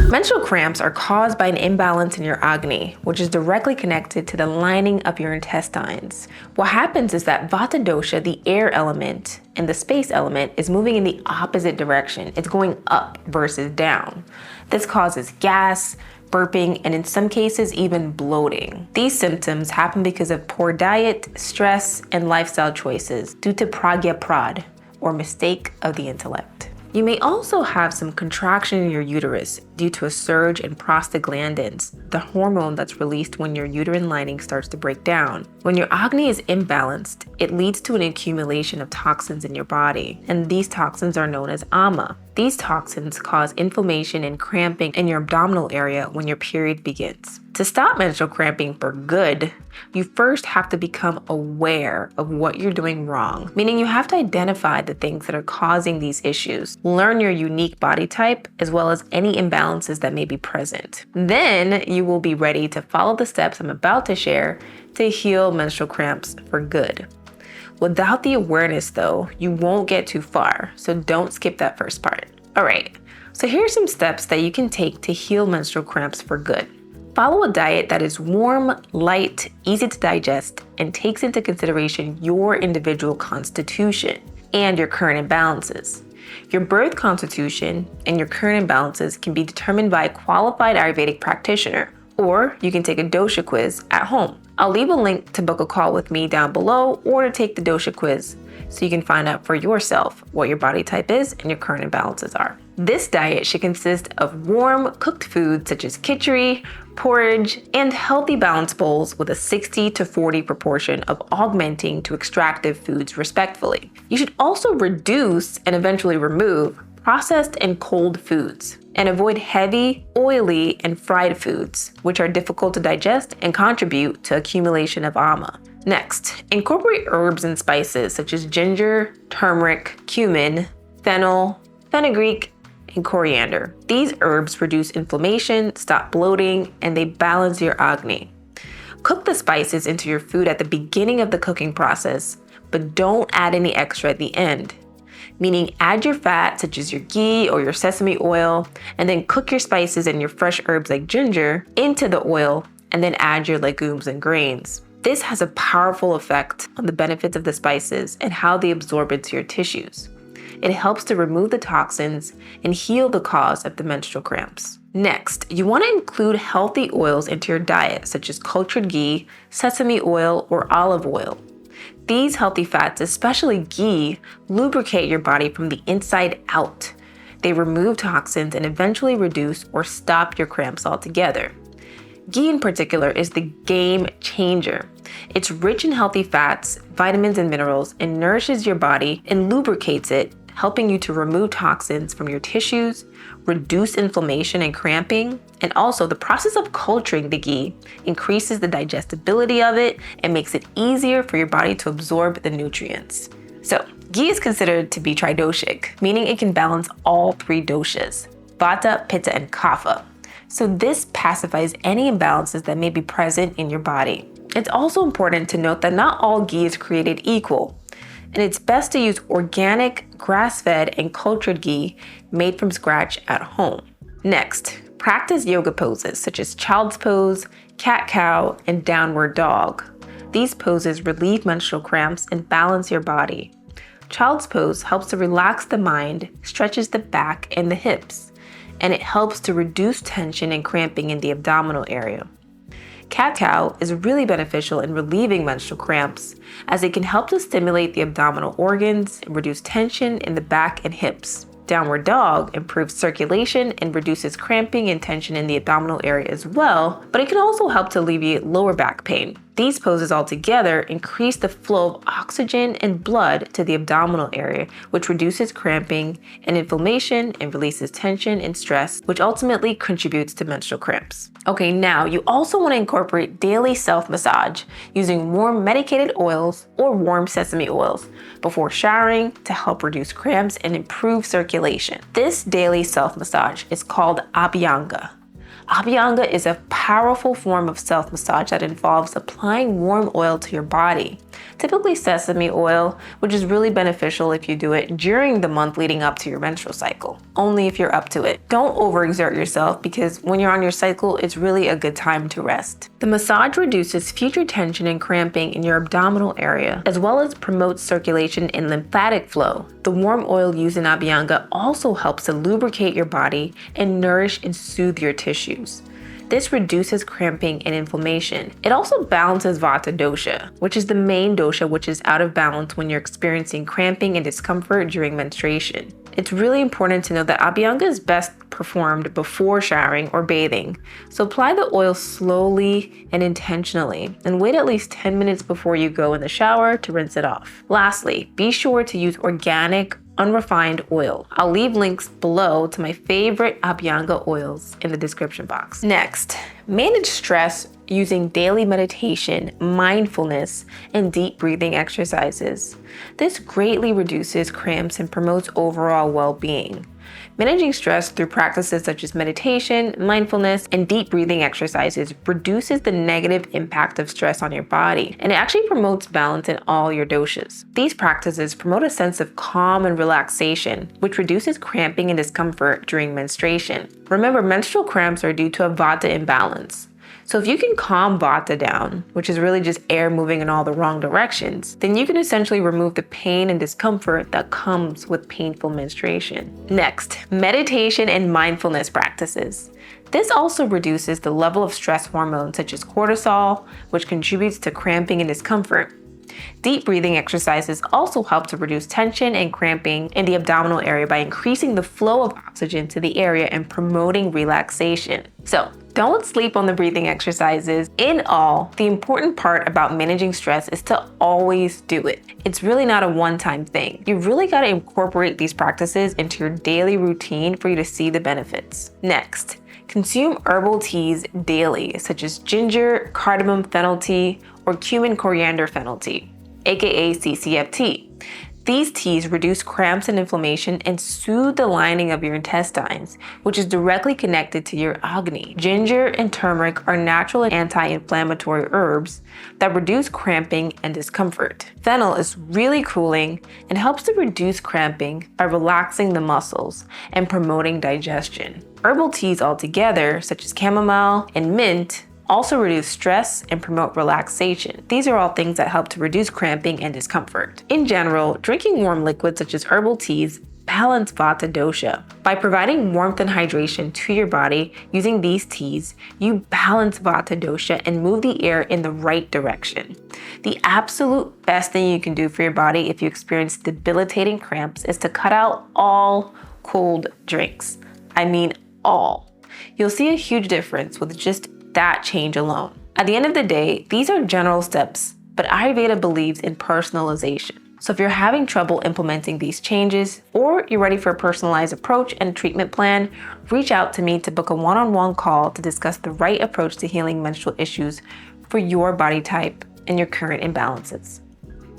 Menstrual cramps are caused by an imbalance in your agni, which is directly connected to the lining of your intestines. What happens is that vata dosha, the air element, and the space element is moving in the opposite direction. It's going up versus down. This causes gas, burping, and in some cases even bloating. These symptoms happen because of poor diet, stress, and lifestyle choices due to pragyapradh, or mistake of the intellect. You may also have some contraction in your uterus due to a surge in prostaglandins, the hormone that's released when your uterine lining starts to break down. When your agni is imbalanced, it leads to an accumulation of toxins in your body, and these toxins are known as ama. These toxins cause inflammation and cramping in your abdominal area when your period begins. To stop menstrual cramping for good, you first have to become aware of what you're doing wrong, meaning you have to identify the things that are causing these issues, learn your unique body type, as well as any imbalances that may be present. Then you will be ready to follow the steps I'm about to share to heal menstrual cramps for good. Without the awareness though, you won't get too far, so don't skip that first part. All right, so here's some steps that you can take to heal menstrual cramps for good. Follow a diet that is warm, light, easy to digest, and takes into consideration your individual constitution and your current imbalances. Your birth constitution and your current imbalances can be determined by a qualified Ayurvedic practitioner, or you can take a dosha quiz at home. I'll leave a link to book a call with me down below or to take the dosha quiz so you can find out for yourself what your body type is and your current imbalances are. This diet should consist of warm, cooked foods such as khichdi, porridge, and healthy balanced bowls with a 60-40 proportion of augmenting to extractive foods respectively. You should also reduce and eventually remove processed and cold foods, and avoid heavy, oily, and fried foods, which are difficult to digest and contribute to accumulation of ama. Next, incorporate herbs and spices such as ginger, turmeric, cumin, fennel, fenugreek, and coriander. These herbs reduce inflammation, stop bloating, and they balance your agni. Cook the spices into your food at the beginning of the cooking process, but don't add any extra at the end. Meaning add your fat, such as your ghee or your sesame oil, and then cook your spices and your fresh herbs like ginger into the oil, and then add your legumes and grains. This has a powerful effect on the benefits of the spices and how they absorb into your tissues. It helps to remove the toxins and heal the cause of the menstrual cramps. Next, you want to include healthy oils into your diet, such as cultured ghee, sesame oil, or olive oil. These healthy fats, especially ghee, lubricate your body from the inside out. They remove toxins and eventually reduce or stop your cramps altogether. Ghee in particular is the game changer. It's rich in healthy fats, vitamins, and minerals, and nourishes your body and lubricates it, helping you to remove toxins from your tissues, reduce inflammation and cramping, and also the process of culturing the ghee increases the digestibility of it and makes it easier for your body to absorb the nutrients. So, ghee is considered to be tridoshic, meaning it can balance all three doshas, vata, pitta, and kapha. So this pacifies any imbalances that may be present in your body. It's also important to note that not all ghee is created equal, and it's best to use organic, grass-fed, and cultured ghee made from scratch at home. Next, practice yoga poses such as child's pose, cat-cow, and downward dog. These poses relieve menstrual cramps and balance your body. Child's pose helps to relax the mind, stretches the back and the hips, and it helps to reduce tension and cramping in the abdominal area. Cat-cow is really beneficial in relieving menstrual cramps as it can help to stimulate the abdominal organs and reduce tension in the back and hips. Downward dog improves circulation and reduces cramping and tension in the abdominal area as well, but it can also help to alleviate lower back pain. These poses altogether increase the flow of oxygen and blood to the abdominal area, which reduces cramping and inflammation and releases tension and stress, which ultimately contributes to menstrual cramps. Okay, now you also want to incorporate daily self-massage using warm medicated oils or warm sesame oils before showering to help reduce cramps and improve circulation. This daily self-massage is called abhyanga. Abhyanga is a powerful form of self-massage that involves applying warm oil to your body, typically sesame oil, which is really beneficial if you do it during the month leading up to your menstrual cycle, only if you're up to it. Don't overexert yourself because when you're on your cycle, it's really a good time to rest. The massage reduces future tension and cramping in your abdominal area, as well as promotes circulation and lymphatic flow. The warm oil used in Abhyanga also helps to lubricate your body and nourish and soothe your tissues. This reduces cramping and inflammation. It also balances vata dosha, which is the main dosha which is out of balance when you're experiencing cramping and discomfort during menstruation. It's really important to know that Abhyanga is best performed before showering or bathing. So apply the oil slowly and intentionally, and wait at least 10 minutes before you go in the shower to rinse it off. Lastly, be sure to use organic, unrefined oil. I'll leave links below to my favorite Abhyanga oils in the description box. Next, manage stress using daily meditation, mindfulness, and deep breathing exercises. This greatly reduces cramps and promotes overall well-being. Managing stress through practices such as meditation, mindfulness, and deep breathing exercises reduces the negative impact of stress on your body, and it actually promotes balance in all your doshas. These practices promote a sense of calm and relaxation, which reduces cramping and discomfort during menstruation. Remember, menstrual cramps are due to a vata imbalance. So if you can calm vata down, which is really just air moving in all the wrong directions, then you can essentially remove the pain and discomfort that comes with painful menstruation. Next, meditation and mindfulness practices. This also reduces the level of stress hormones such as cortisol, which contributes to cramping and discomfort. Deep breathing exercises also help to reduce tension and cramping in the abdominal area by increasing the flow of oxygen to the area and promoting relaxation. So, don't sleep on the breathing exercises. In all, the important part about managing stress is to always do it. It's really not a one-time thing. You really got to incorporate these practices into your daily routine for you to see the benefits. Next, consume herbal teas daily, such as ginger, cardamom fennel tea, or cumin coriander fennel tea, aka CCFT. These teas reduce cramps and inflammation and soothe the lining of your intestines, which is directly connected to your agni. Ginger and turmeric are natural anti-inflammatory herbs that reduce cramping and discomfort. Fennel is really cooling and helps to reduce cramping by relaxing the muscles and promoting digestion. Herbal teas altogether, such as chamomile and mint, also reduce stress and promote relaxation. These are all things that help to reduce cramping and discomfort. In general, drinking warm liquids such as herbal teas balance vata dosha. By providing warmth and hydration to your body using these teas, you balance vata dosha and move the air in the right direction. The absolute best thing you can do for your body if you experience debilitating cramps is to cut out all cold drinks. I mean all. You'll see a huge difference with just that change alone. At the end of the day, these are general steps, but Ayurveda believes in personalization. So if you're having trouble implementing these changes, or you're ready for a personalized approach and treatment plan, reach out to me to book a one-on-one call to discuss the right approach to healing menstrual issues for your body type and your current imbalances.